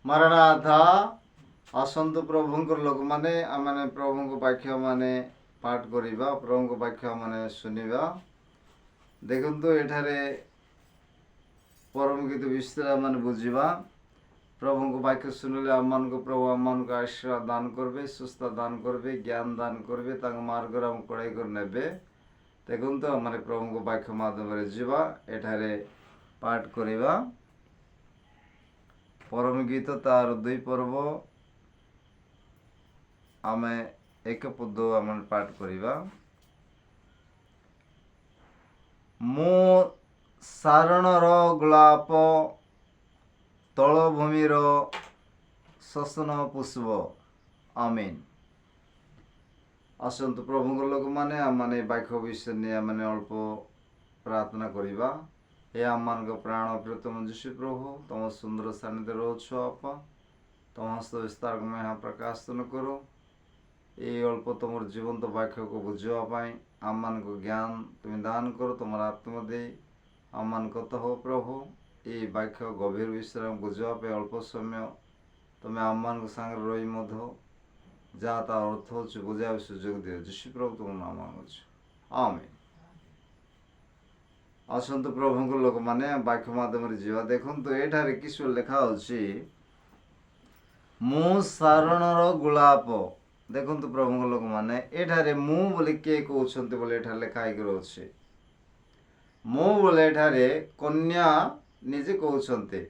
ମାରଣାଥା ଆସନ୍ତୁ ପ୍ରଭୁଙ୍କର ଲୋକମାନେ ଆମେ ପ୍ରଭୁଙ୍କ ବାକ୍ୟ ମାନେ ପାଠ କରିବା, ପ୍ରଭୁଙ୍କ ବାକ୍ୟ ମାନେ ଶୁଣିବା। ଦେଖନ୍ତୁ ଏଠାରେ ପରମ ଗୀତ ବିଷୟରେ ଆମେ ବୁଝିବା। ପ୍ରଭୁଙ୍କ ବାକ୍ୟ ଶୁଣିଲେ ଆମମାନଙ୍କୁ ପ୍ରଭୁ ଆମମାନଙ୍କୁ ଆଶୀର୍ବାଦ ଦାନ କରିବେ, ସୁସ୍ଥ ଦାନ କରିବେ, ଜ୍ଞାନ ଦାନ କରିବେ, ତାଙ୍କ ମାର୍ଗରେ ଆମକୁ କଡ଼ାଇ କରି ନେବେ। ଦେଖନ୍ତୁ ଆମେ ପ୍ରଭୁଙ୍କ ବାକ୍ୟ ମାଧ୍ୟମରେ ଯିବା, ଏଠାରେ ପାଠ କରିବା। ପରମ ଗୀତ ତାର 2 ପର୍ବ ଆମେ 1 ପଦ ଆମେ ପାଠ କରିବା। ମୁଁ ସାରଣର ଗୋଲାପ, ତଳଭୂମିର ଶୋଷଣ ପୁଷ୍ପ। ଆମିନ୍। ଆସନ୍ତୁ ପ୍ରଭୁଙ୍କ ଲୋକମାନେ ଆମେ ବାକ୍ୟ ବିଷୟ ନେଇ ଆମେ ଅଳ୍ପ ପ୍ରାର୍ଥନା କରିବା। हे ଆମମାନଙ୍କ ପ୍ରାଣ ପ୍ରିୟତମ ଯୀଶୁ ପ୍ରଭୁ, ତମ ସୁନ୍ଦର ସାନ୍ନିଧ୍ୟରେ ଅଛୁ ବାପା, ତମ ହସ୍ତ ବିସ୍ତାରକୁ ମେହା ପ୍ରକାଶନ କରୁ। এই ଅଳ୍ପ ତୁମର ଜୀବନ୍ତ ବାକ୍ୟକୁ ବୁଝିବା ପାଇଁ ଆମମାନଙ୍କୁ ଜ୍ଞାନ ତୁମେ ଦାନ କର। ତୁମର ଆତ୍ମ ଦେଇ ଆମମାନଙ୍କ କଥା ହଉ ପ୍ରଭୁ। এই ବାକ୍ୟ ଗଭୀର ବିଷୟରେ ବୁଝିବା ପାଇଁ ଅଳ୍ପ ସମୟ ତୁମେ ଆମମାନଙ୍କ ସାଙ୍ଗରେ ରହି ମଧ୍ୟ ଯାହା ତା ଅର୍ଥ ହେଉଛି ବୁଝାଇବା ସୁଯୋଗ ଦିଅ। ଯୀଶୁ ପ୍ରଭୁ ତୁମ ନାମ ମାଗୁଛୁ, ଆମେନ୍। ଆସନ୍ତୁ ପ୍ରଭୁଙ୍କ ଲୋକମାନେ ବାକ୍ୟ ମାଧ୍ୟମରେ ଯିବା। ଦେଖନ୍ତୁ ଏଠାରେ କିଶୋର ଲେଖା ଅଛି, ମୁଁ ସାରଣର ଗୋଲାପ। ଦେଖନ୍ତୁ ପ୍ରଭୁଙ୍କ ଲୋକମାନେ ଏଠାରେ ମୁଁ ବୋଲି କିଏ କହୁଛନ୍ତି ବୋଲି ଏଠାରେ ଲେଖା ହେଇକି ରହୁଛି। ମୁଁ ବୋଲି ଏଠାରେ କନ୍ୟା ନିଜେ କହୁଛନ୍ତି,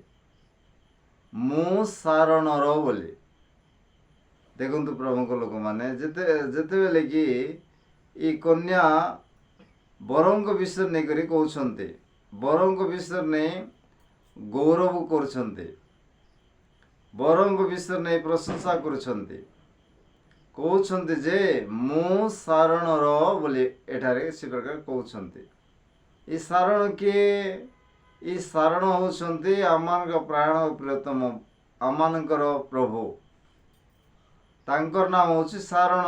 ମୁଁ ସାରଣର ବୋଲି। ଦେଖନ୍ତୁ ପ୍ରଭୁଙ୍କ ଲୋକମାନେ ଯେତେବେଳେ କି ଏ କନ୍ୟା ବରଙ୍କ ବିଷୟ ନେଇକରି କହୁଛନ୍ତି, ବରଙ୍କ ବିଷୟ ନେଇ ଗୌରବ କରୁଛନ୍ତି, ବରଙ୍କ ବିଷୟ ନେଇ ପ୍ରଶଂସା କରୁଛନ୍ତି, କହୁଛନ୍ତି ଯେ ମୁଁ ସାରଣର ବୋଲି ଏଠାରେ ସେ ପ୍ରକାର କହୁଛନ୍ତି। ଏ ସାରଣ କିଏ? ଏ ସାରଣ ହେଉଛନ୍ତି ଆମମାନଙ୍କ ପ୍ରାଣ ପ୍ରିୟତମ, ଆମମାନଙ୍କର ପ୍ରଭୁ। ତାଙ୍କର ନାମ ହେଉଛି ସାରଣ।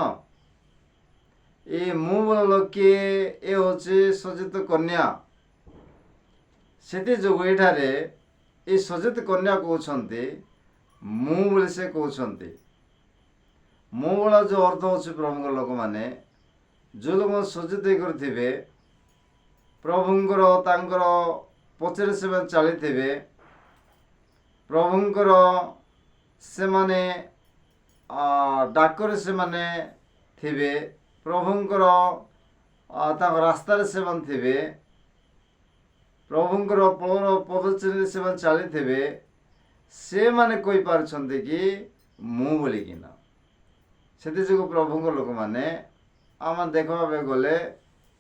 ଏ ମୁଁ ବୋଲ କିଏ? ଏ ହେଉଛି ସଜିତ କନ୍ୟା। ସେଥି ଯୋଗୁଁ ଏଠାରେ ଏ ସଜିତ କନ୍ୟା କହୁଛନ୍ତି ମୁଁ ବୋଲି ସେ କହୁଛନ୍ତି। ମୁଁ ବୋଲା ଯେଉଁ ଅର୍ଥ ହେଉଛି ପ୍ରଭୁଙ୍କ ଲୋକମାନେ ଯେଉଁ ଲୋକ ସଜିତ ହେଇ କରିଥିବେ, ପ୍ରଭୁଙ୍କର ତାଙ୍କର ପଛରେ ସେମାନେ ଚାଲିଥିବେ, ପ୍ରଭୁଙ୍କର ସେମାନେ ଡାକରେ ସେମାନେ ଥିବେ, ପ୍ରଭୁଙ୍କର ତାଙ୍କ ରାସ୍ତାରେ ସେମାନେ ଥିବେ, ପ୍ରଭୁଙ୍କର ପଦଚିହ୍ନରେ ସେମାନେ ଚାଲିଥିବେ, ସେମାନେ କହିପାରୁଛନ୍ତି କି ମୁଁ ବୋଲିକିନା। ସେଥିଯୋଗୁଁ ପ୍ରଭୁଙ୍କ ଲୋକମାନେ ଆମେ ଦେଖିବା ପାଇଁ ଗଲେ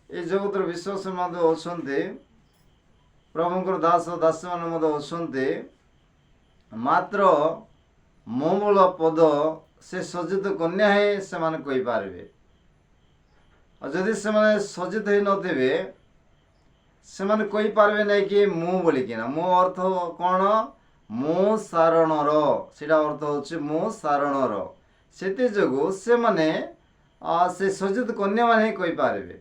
ଏ ଜଗତର ବିଶ୍ୱାସ ମଧ୍ୟ ଅଛନ୍ତି, ପ୍ରଭୁଙ୍କର ଦାସ ଦାସୀମାନେ ମଧ୍ୟ ଅଛନ୍ତି, ମାତ୍ର ମୋ ମୂଳ ପଦ ସେ ସଜିତ କନ୍ୟା ହିଁ ସେମାନେ କହିପାରିବେ। ଆଉ ଯଦି ସେମାନେ ସଜିତ ହେଇନଥିବେ ସେମାନେ କହିପାରିବେ ନାହିଁ କି ମୁଁ ବୋଲିକିନା। ମୋ ଅର୍ଥ କ'ଣ? ମୁଁ ସାରଣର, ସେଇଟା ଅର୍ଥ ହେଉଛି ମୁଁ ସାରଣର। ସେଥିଯୋଗୁଁ ସେମାନେ ସେ ସଜିତ କନ୍ୟାମାନେ ହିଁ କହିପାରିବେ।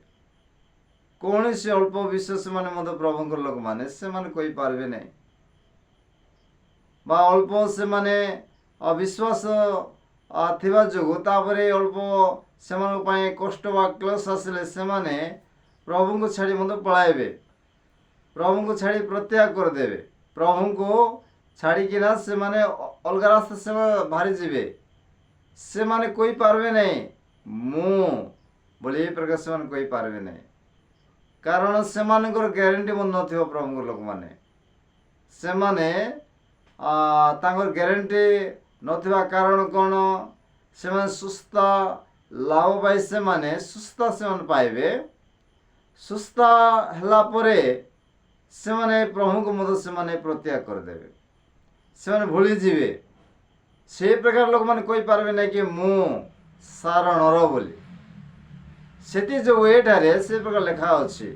କୌଣସି ଅଳ୍ପ ବିଶ୍ୱାସମାନେ ମଧ୍ୟ ପ୍ରଭୁଙ୍କର ଲୋକମାନେ ସେମାନେ କହିପାରିବେ ନାହିଁ, ବା ଅଳ୍ପ ସେମାନେ ଅବିଶ୍ୱାସ ଥିବା ଯୋଗୁଁ ତାପରେ ଅଳ୍ପ ସେମାନଙ୍କ ପାଇଁ କଷ୍ଟ ବା କ୍ଲେଶ ଆସିଲେ ସେମାନେ ପ୍ରଭୁଙ୍କୁ ଛାଡ଼ି ମଧ୍ୟ ପଳାଇବେ, ପ୍ରଭୁଙ୍କୁ ଛାଡ଼ି ପ୍ରତ୍ୟାଗ କରିଦେବେ, ପ୍ରଭୁଙ୍କୁ ଛାଡ଼ିକିନା ସେମାନେ ଅଲଗା ରାସ୍ତା ସେମାନେ ବାହାରିଯିବେ। ସେମାନେ କହିପାରିବେ ନାହିଁ ମୁଁ ବୋଲି ଏ ପ୍ରକାର ସେମାନେ କହିପାରିବେ ନାହିଁ, କାରଣ ସେମାନଙ୍କର ଗ୍ୟାରେଣ୍ଟି ମଧ୍ୟ ନଥିବ। ପ୍ରଭୁଙ୍କ ଲୋକମାନେ ସେମାନେ ତାଙ୍କର ଗ୍ୟାରେଣ୍ଟି ନଥିବା କାରଣ କ'ଣ? ସେମାନେ ସୁସ୍ଥ ଲାଭ ପାଇ ସେମାନେ ପାଇବେ। ସୁସ୍ଥ ହେଲା ପରେ ସେମାନେ ପ୍ରଭୁଙ୍କୁ ମଧ୍ୟ ସେମାନେ ପ୍ରତ୍ୟାଗ କରିଦେବେ, ସେମାନେ ଭୁଲିଯିବେ। ସେ ପ୍ରକାର ଲୋକମାନେ କହିପାରିବେ ନାହିଁ କି ମୁଁ ସାରଣର ବୋଲି। ସେଥିଯୋଗୁଁ ଏଠାରେ ସେ ପ୍ରକାର ଲେଖା ଅଛି,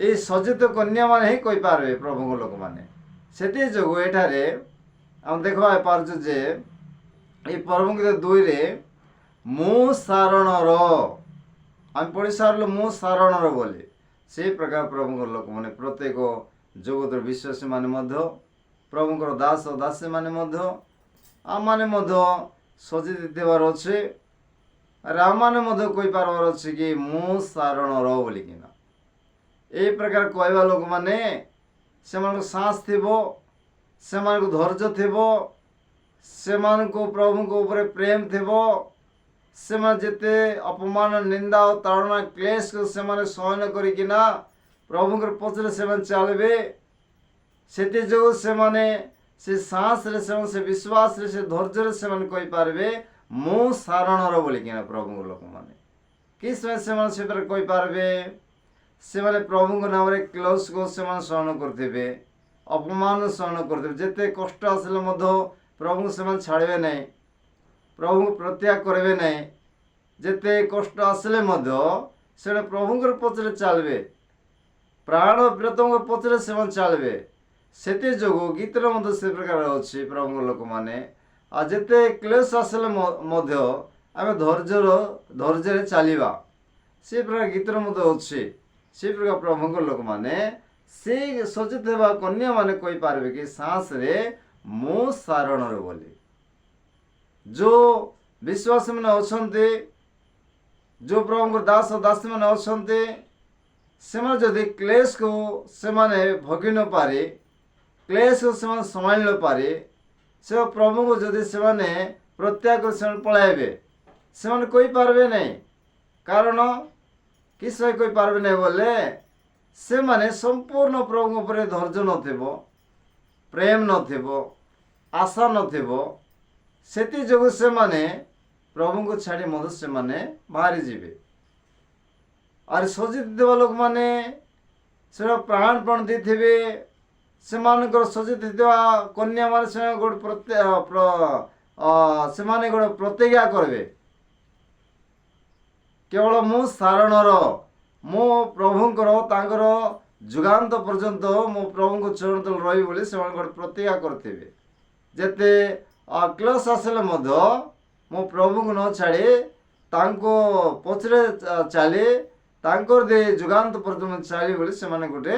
ଏଇ ସଜିତ କନ୍ୟାମାନେ ହିଁ କହିପାରିବେ ପ୍ରଭୁଙ୍କ ଲୋକମାନେ। ସେଥିଯୋଗୁଁ ଏଠାରେ ଆମେ ଦେଖିବା ପାରୁଛୁ ଯେ ଏଇ ପରମ ଗୀତ 2ରେ ମୁଁ ସାରଣର, ଆମେ ପଢ଼ି ସାରିଲୁ ମୁଁ ସାରଣର ବୋଲି। ସେଇ ପ୍ରକାର ପ୍ରଭୁଙ୍କର ଲୋକମାନେ ପ୍ରତ୍ୟେକ ଜଗତର ବିଶ୍ୱାସୀମାନେ ମଧ୍ୟ, ପ୍ରଭୁଙ୍କର ଦାସ ଦାସୀମାନେ ମଧ୍ୟ ଆମମାନେ ମଧ୍ୟ ସଚେତ ଥିବାର ଅଛି। ଆରେ ଆମମାନେ ମଧ୍ୟ କହିପାରିବାର ଅଛି କି ମୁଁ ସାରଣର ବୋଲିକିନା। এই ପ୍ରକାର କହିବା ଲୋକମାନେ ସେମାନଙ୍କୁ ସାହସ ଥିବ, ସେମାନଙ୍କୁ ଧୈର୍ଯ୍ୟ ଥିବ, ସେମାନଙ୍କୁ ପ୍ରଭୁଙ୍କ ଉପରେ ପ୍ରେମ ଥିବ। ସେମାନେ ଯେତେ ଅପମାନ, ନିନ୍ଦା ଓ ତାଡ଼ନା କ୍ଲେଶକୁ ସେମାନେ ସହନ କରିକିନା ପ୍ରଭୁଙ୍କର ପଛରେ ସେମାନେ ଚାଲିବେ। ସେଥିଯୋଗୁଁ ସେମାନେ ସେ ସାହସରେ, ସେମାନେ ସେ ବିଶ୍ୱାସରେ, ସେ ଧୈର୍ଯ୍ୟରେ ସେମାନେ କହିପାରିବେ ମୁଁ ସାରଣର ବୋଲିକିନା। ପ୍ରଭୁଙ୍କ ଲୋକମାନେ କି ସେମାନେ ସେଠାରେ କହିପାରିବେ? ସେମାନେ ପ୍ରଭୁଙ୍କ ନାମରେ କ୍ଲେଶକୁ ସେମାନେ ସହନ କରିଥିବେ, ଅପମାନ ସହନ କରିଥିବେ। ଯେତେ କଷ୍ଟ ଆସିଲେ ମଧ୍ୟ ପ୍ରଭୁଙ୍କୁ ସେମାନେ ଛାଡ଼ିବେ ନାହିଁ, ପ୍ରଭୁଙ୍କୁ ପ୍ରତ୍ୟାଗ କରିବେ ନାହିଁ। ଯେତେ କଷ୍ଟ ଆସିଲେ ମଧ୍ୟ ସେମାନେ ପ୍ରଭୁଙ୍କର ପଛରେ ଚାଲିବେ, ପ୍ରାଣ ପ୍ରିୟତମଙ୍କ ପଛରେ ସେମାନେ ଚାଲିବେ। ସେଥିଯୋଗୁଁ ଗୀତରେ ମଧ୍ୟ ସେ ପ୍ରକାର ଅଛି ପ୍ରଭୁଙ୍କ ଲୋକମାନେ। ଆଉ ଯେତେ କ୍ଲେଶ ଆସିଲେ ମଧ୍ୟ ଆମେ ଧୈର୍ଯ୍ୟରେ ଚାଲିବା, ସେ ପ୍ରକାର ଗୀତରେ ମଧ୍ୟ ଅଛି। ସେ ପ୍ରକାର ପ୍ରଭୁଙ୍କ ଲୋକମାନେ ସେ ସଚେତ ହେବା କନ୍ୟାମାନେ କହିପାରିବେ କି ସାହସରେ ମୁଁ ସାରଣର ବୋଲି। ଯେଉଁ ବିଶ୍ୱାସୀମାନେ ଅଛନ୍ତି, ଯେଉଁ ପ୍ରଭୁଙ୍କର ଦାସ ଦାସୀମାନେ ଅଛନ୍ତି, ସେମାନେ ଯଦି କ୍ଲେଶକୁ ସେମାନେ ଭୋଗି ନ ପାରେ, କ୍ଲେଶକୁ ସେମାନେ ସମ୍ଭାଳି ନ ପାରେ, ସେ ପ୍ରଭୁଙ୍କୁ ଯଦି ସେମାନେ ପ୍ରତ୍ୟାଗ କରି ସେମାନେ ପଳାଇବେ, ସେମାନେ କହିପାରିବେ ନାହିଁ। କାରଣ କିସ କହିପାରିବେ ନାହିଁ ବୋଲେ ସେମାନେ ସମ୍ପୂର୍ଣ୍ଣ ପ୍ରଭୁଙ୍କ ଉପରେ ଧୈର୍ଯ୍ୟ ନଥିବ, ପ୍ରେମ ନଥିବ, ଆଶା ନଥିବ। ସେଥିଯୋଗୁଁ ସେମାନେ ପ୍ରଭୁଙ୍କୁ ଛାଡ଼ି ମଧ୍ୟ ସେମାନେ ବାହାରିଯିବେ। ଆରେ ସଚେତ ଥିବା ଲୋକମାନେ ସେଟା ପ୍ରାଣ ଦେଇଥିବେ। ସେମାନଙ୍କର ସଚେତ ଥିବା କନ୍ୟାମାନେ ସେମାନେ ଗୋଟେ ପ୍ରତିଜ୍ଞା କରିବେ, କେବଳ ମୁଁ ସାରଣର, ମୁଁ ପ୍ରଭୁଙ୍କର, ତାଙ୍କର ଯୁଗାନ୍ତ ପର୍ଯ୍ୟନ୍ତ ମୁଁ ପ୍ରଭୁଙ୍କ ଚରଣ ତଳେ ରହିବି ବୋଲି ସେମାନେ ଗୋଟେ ପ୍ରତିଜ୍ଞା କରିଥିବେ। ଯେତେ କ୍ଲେଶ ଆସିଲେ ମଧ୍ୟ ମୁଁ ପ୍ରଭୁଙ୍କୁ ନ ଛାଡ଼ି ତାଙ୍କ ପଛରେ ଚାଲି ତାଙ୍କର ଯୁଗାନ୍ତ ପର୍ଯ୍ୟନ୍ତ ଚାଲି ବୋଲି ସେମାନେ ଗୋଟେ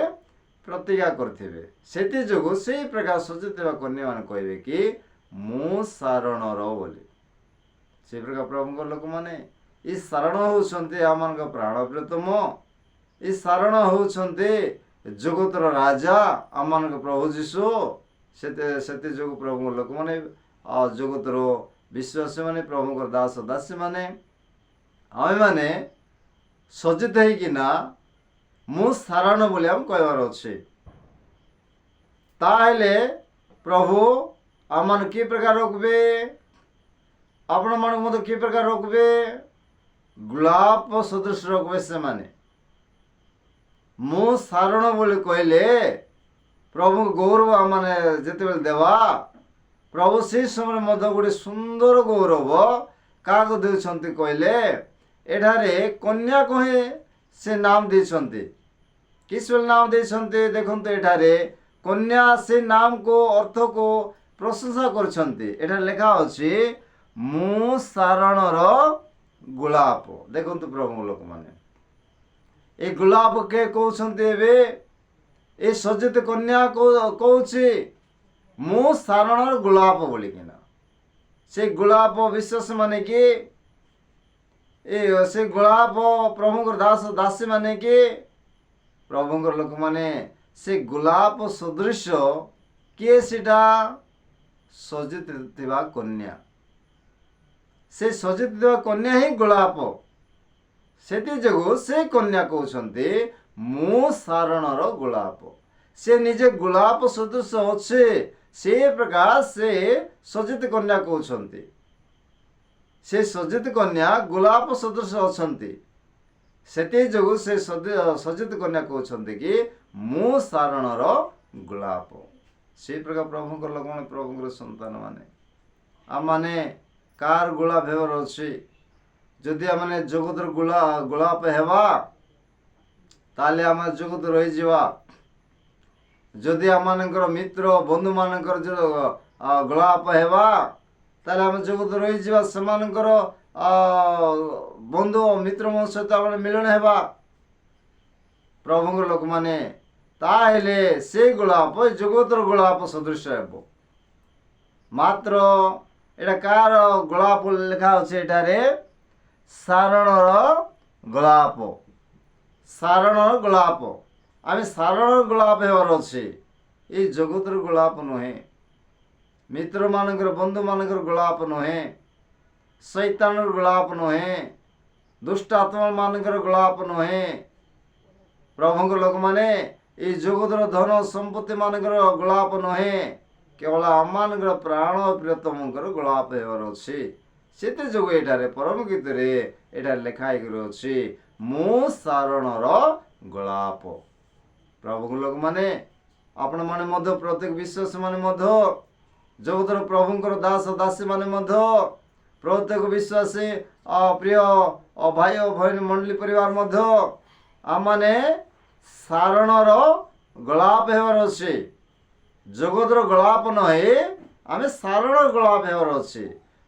ପ୍ରତିଜ୍ଞା କରିଥିବେ। ସେଥିଯୋଗୁଁ ସେଇ ପ୍ରକାର ସଚେତ ଥିବା କନ୍ୟାମାନେ କହିବେ କି ମୁଁ ସାରଣର ବୋଲି। ସେ ପ୍ରକାର ପ୍ରଭୁଙ୍କ ଲୋକମାନେ ଏ ସାରଣ ହେଉଛନ୍ତି ଆମମାନଙ୍କ ପ୍ରାଣ ପ୍ରିୟତମ। ଏ ସାରଣ ହେଉଛନ୍ତି ଜଗତର ରାଜା, ଆମମାନଙ୍କ ପ୍ରଭୁ ଯୀଶୁ। ସେଥିଯୋଗୁଁ ପ୍ରଭୁଙ୍କ ଲୋକମାନେ, ଜଗତର ବିଶ୍ୱାସୀମାନେ, ପ୍ରଭୁଙ୍କର ଦାସ ଦାସୀମାନେ, ଆମେମାନେ ସଚେତ ହେଇକିନା ମୁଁ ସାରଣ ବୋଲି ଆମେ କହିବାର ଅଛି। ତାହେଲେ ପ୍ରଭୁ ଆମମାନଙ୍କୁ କି ପ୍ରକାର ରଖିବେ? ଆପଣମାନଙ୍କୁ ମଧ୍ୟ କି ପ୍ରକାର ରଖିବେ? ଗୋଲାପ ସଦୃଶ ରଖିବେ ସେମାନେ। ମୁଁ ସାରଣ ବୋଲି କହିଲେ ପ୍ରଭୁଙ୍କ ଗୌରବ ଆମମାନେ ଯେତେବେଳେ ଦେବା, ପ୍ରଭୁ ସେହି ସମୟରେ ମଧ୍ୟ ଗୋଟେ ସୁନ୍ଦର ଗୌରବ କାହାକୁ ଦେଉଛନ୍ତି କହିଲେ ଏଠାରେ କନ୍ୟାକୁ ହିଁ ସେ ନାମ ଦେଇଛନ୍ତି। କିସ ନାମ ଦେଇଛନ୍ତି? ଦେଖନ୍ତୁ, ଏଠାରେ କନ୍ୟା ସେ ନାମକୁ, ଅର୍ଥକୁ ପ୍ରଶଂସା କରିଛନ୍ତି। ଏଠାରେ ଲେଖା ଅଛି ମୁଁ ସାରଣର ଗୋଲାପ। ଦେଖନ୍ତୁ ପ୍ରଭୁଙ୍କ ଲୋକମାନେ, ଏ ଗୋଲାପ କେ କହୁଛନ୍ତି? ଏବେ ଏ ସଚେତ କନ୍ୟା କହୁଛି ମୁଁ ସାରଣର ଗୋଲାପ ବୋଲିକିନା। ସେ ଗୋଲାପ ବିଶ୍ୱାସ ମାନେ କି ସେ ଗୋଲାପ ପ୍ରଭୁଙ୍କର ଦାସ ଦାସୀ ମାନେ କି ପ୍ରଭୁଙ୍କର ଲୋକମାନେ, ସେ ଗୋଲାପ ସଦୃଶ କିଏ? ସେଟା ସଚେତ ଥିବା କନ୍ୟା। ସେ ସଚେତ ଥିବା କନ୍ୟା ହିଁ ଗୋଲାପ। ସେଥିଯୋଗୁଁ ସେ କନ୍ୟା କହୁଛନ୍ତି ମୁଁ ସାରଣର ଗୋଲାପ। ସେ ନିଜେ ଗୋଲାପ ସଦୃଶ ଅଛି, ସେ ପ୍ରକାର ସେ ସଚେତ କନ୍ୟା କହୁଛନ୍ତି। ସେ ସଚେତ କନ୍ୟା ଗୋଲାପ ସଦୃଶ ଅଛନ୍ତି। ସେଥିଯୋଗୁଁ ସେ ସଚେତ କନ୍ୟା କହୁଛନ୍ତି କି ମୁଁ ସାରଣର ଗୋଲାପ। ସେଇ ପ୍ରକାର ପ୍ରଭୁଙ୍କର ଲୋକମାନେ, ପ୍ରଭୁଙ୍କର ସନ୍ତାନ ମାନେ, ଆମମାନେ କାହାର ଗୋଲାପ ହେବାର ଅଛି? ଯଦି ଆମେ ଜଗତର ଗୋଲାପ ହେବା ତାହେଲେ ଆମେ ଜଗତ ରହିଯିବା। ଯଦି ଆମମାନଙ୍କର ମିତ୍ର ବନ୍ଧୁମାନଙ୍କର ଯେଉଁ ଗୋଲାପ ହେବା ତାହେଲେ ଆମେ ଜଗତ ରହିଯିବା। ସେମାନଙ୍କର ବନ୍ଧୁ ମିତ୍ରମାନଙ୍କ ସହିତ ଆମେ ମିଳନ ହେବା ପ୍ରଭୁଙ୍କର ଲୋକମାନେ। ତାହେଲେ ସେ ଗୋଲାପ ଜଗତର ଗୋଲାପ ସଦୃଶ ହେବ। ମାତ୍ର এটা কার গোলাপ লেখা আছে? এটারে সারণর গোলাপ। ସାରଣର ଗୋଲାପ। ଆମେ ସାରଣର ଗୋଲାପ ହେବାର ଅଛି, ଏଇ ଜଗତର ଗୋଲାପ ନୁହେଁ, ମିତ୍ରମାନଙ୍କର ବନ୍ଧୁମାନଙ୍କର ଗୋଲାପ ନୁହେଁ, ଶୈତାନର ଗୋଲାପ ନୁହେଁ, ଦୁଷ୍ଟ ଆତ୍ମାମାନଙ୍କର ଗୋଲାପ ନୁହେଁ। ପ୍ରଭୁଙ୍କ ଲୋକମାନେ ଏଇ ଜଗତର ଧନ ସମ୍ପତ୍ତି ମାନଙ୍କର ଗୋଲାପ ନୁହେଁ, କେବଳ ଆମମାନଙ୍କର ପ୍ରାଣ ପ୍ରିୟତମଙ୍କର ଗୋଲାପ ହେବାର ଅଛି। ସେଥି ଯୋଗୁଁ ଏଠାରେ ପରମ ଗୀତରେ ଏଠାରେ ଲେଖା ହେଇକରି ଅଛି, ମୁଁ ସାରଣର ଗୋଲାପ। ପ୍ରଭୁଙ୍କ ଲୋକମାନେ ଆପଣମାନେ ମଧ୍ୟ ପ୍ରତ୍ୟେକ ବିଶ୍ୱାସ ମାନେ ମଧ୍ୟ ଜଗତର ପ୍ରଭୁଙ୍କର ଦାସ ଦାସୀ ମାନେ ମଧ୍ୟ ପ୍ରତ୍ୟେକ ବିଶ୍ୱାସୀ ପ୍ରିୟ ଭାଇ ଓ ଭଉଣୀ ମଣ୍ଡଳୀ ପରିବାର ମଧ୍ୟ ଆମମାନେ ସାରଣର ଗୋଲାପ ହେବାର ଅଛି। ଜଗତର ଗୋଲାପ ନୁହେଁ, ଆମେ ସାରଣ ଗୋଲାପ ହେବାର ଅଛି।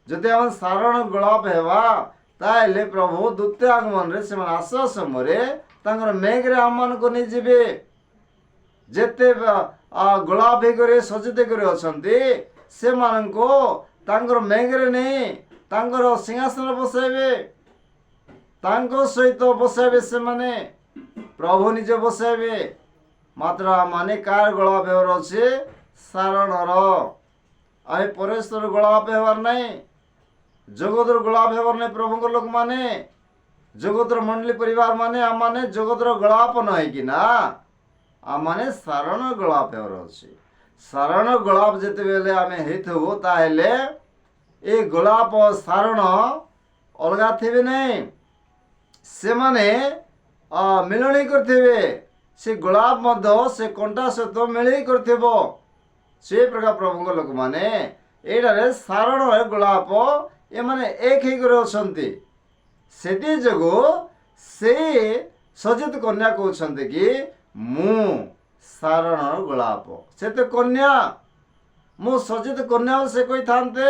ଯଦି ଆମେ ସାରଣ ଗୋଲାପ ହେବା ତାହେଲେ ପ୍ରଭୁ ଦ୍ୱିତୀୟ ଆଗମନରେ ସେମାନେ ଆସିବା ସମୟରେ ତାଙ୍କର ମେଘରେ ଆମମାନଙ୍କୁ ନେଇଯିବେ। ଯେତେ ଗୋଲାପ ହେଇକରି ସଜିତ କରି ଅଛନ୍ତି ସେମାନଙ୍କୁ ତାଙ୍କର ମେଘରେ ନେଇ ତାଙ୍କର ସିଂହାସନରେ ବସାଇବେ, ତାଙ୍କ ସହିତ ବସାଇବେ। ସେମାନେ ପ୍ରଭୁ ନିଜେ ବସାଇବେ। ମାତ୍ର ଆମମାନେ କାହାର ଗୋଲାପ ହେବାର ଅଛି? ସାରଣର। ଆମେ ପରେଶର ଗୋଲାପ ହେବାର ନାହିଁ, ଜଗତର ଗୋଲାପ ହେବାର ନାହିଁ। ପ୍ରଭୁଙ୍କ ଲୋକମାନେ ଜଗତର ମଣ୍ଡଳୀ ପରିବାର ମାନେ ଆମମାନେ ଜଗତର ଗୋଲାପ ନ ହେଇକିନା ଆମମାନେ ସାରଣ ଗୋଲାପ ହେବାର ଅଛି। ସାରଣ ଗୋଲାପ ଯେତେବେଳେ ଆମେ ହେଇଥିବୁ ତାହେଲେ ଏ ଗୋଲାପ ସାରଣ ଅଲଗା ଥିବେ ନାହିଁ, ସେମାନେ ମିଳଣି କରିଥିବେ। ସେ ଗୋଲାପ ମଧ୍ୟ ସେ କଣ୍ଟା ସହିତ ମିଳେଇ କରିଥିବ। ସେ ପ୍ରକାର ପ୍ରଭୁଙ୍କ ଲୋକମାନେ ଏଇଟାରେ ସାରଣ ଗୋଲାପ ଏମାନେ ଏକ ହେଇକରି ଅଛନ୍ତି। ସେଥି ଯୋଗୁଁ ସେଇ ସଜିତ କନ୍ୟା କହୁଛନ୍ତି କି ମୁଁ ସାରଣର ଗୋଲାପ। ସେ ତ କନ୍ୟା, ମୁଁ ସଜିତ କନ୍ୟା ବୋଲି ସେ କହିଥାନ୍ତେ,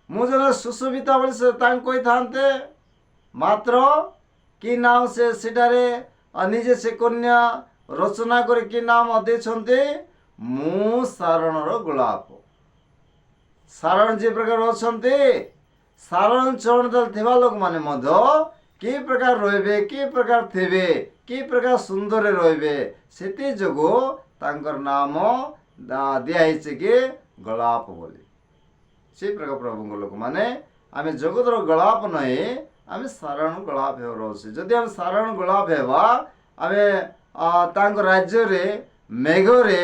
ମୁଁ ଜଣେ ସୁଶୋଭିତା ବୋଲି ସେ ତାଙ୍କୁ କହିଥାନ୍ତେ। ମାତ୍ର କି ନାମ ସେ ସେଠାରେ ନିଜେ ସେ କନ୍ୟା ରଚନା କରି କି ନାମ ଦେଇଛନ୍ତି? ମୁଁ ସାରଣର ଗୋଲାପ। ସାରଣ ଯେ ପ୍ରକାର ଅଛନ୍ତି, ସାରଣ ଚରଣ ତଳେ ଥିବା ଲୋକମାନେ ମଧ୍ୟ କି ପ୍ରକାର ରହିବେ, କି ପ୍ରକାର ଥିବେ, କି ପ୍ରକାର ସୁନ୍ଦରରେ ରହିବେ, ସେଥି ଯୋଗୁଁ ତାଙ୍କର ନାମ ଦିଆହେଇଛି କି ଗୋଲାପ ବୋଲି। ସେ ପ୍ରକାର ପ୍ରଭୁଙ୍କ ଲୋକମାନେ ଆମେ ଜଗତର ଗୋଲାପ ନୁହେଁ, ଆମେ ସାରଣ ଗୋଲାପ ହେବାର ଅଛି। ଯଦି ଆମେ ସାରଣ ଗୋଲାପ ହେବା, ଆମେ ତାଙ୍କ ରାଜ୍ୟରେ ମେଘରେ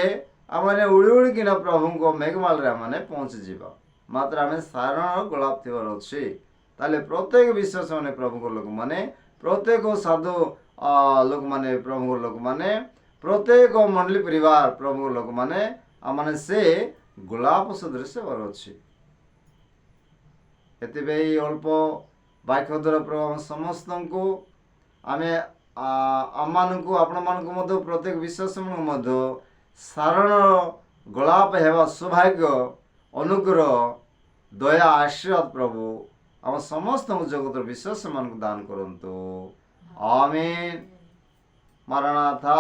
ଆମମାନେ ଉଡ଼ି ଉଡ଼ିକିନା ପ୍ରଭୁଙ୍କ ମେଘମାଳରେ ଆମମାନେ ପହଞ୍ଚିଯିବା। ମାତ୍ର ଆମେ ସାରଣ ଗୋଲାପ ଥିବାର ଅଛି। ତାହେଲେ ପ୍ରତ୍ୟେକ ବିଶ୍ୱାସ ମାନେ ପ୍ରଭୁଙ୍କ ଲୋକମାନେ, ପ୍ରତ୍ୟେକ ସାଧୁ ଲୋକମାନେ ପ୍ରଭୁଙ୍କ ଲୋକମାନେ, ପ୍ରତ୍ୟେକ ମଣ୍ଡଳୀ ପରିବାର ପ୍ରଭୁଙ୍କ ଲୋକମାନେ ଆମମାନେ ସେ ଗୋଲାପ ସଦୃଶ ହେବାର ଅଛି। ଏଥିପାଇଁ ଅଳ୍ପ ବାକ୍ୟ ଦ୍ୱାରା ପ୍ରଭୁ ସମସ୍ତଙ୍କୁ ଆମେ ଆମମାନଙ୍କୁ ଆପଣମାନଙ୍କୁ ମଧ୍ୟ ପ୍ରତ୍ୟେକ ବିଶ୍ୱାସମାନଙ୍କୁ ମଧ୍ୟ ସାରଣ ଗୋଲାପ ହେବା ସୌଭାଗ୍ୟ, ଅନୁଗ୍ରହ, ଦୟା, ଆଶୀର୍ବାଦ ପ୍ରଭୁ ଆମ ସମସ୍ତଙ୍କୁ ଜଗତର ବିଶ୍ୱାସମାନଙ୍କୁ ଦାନ କରନ୍ତୁ। ଆମେନ୍। ମାରଣାଥା।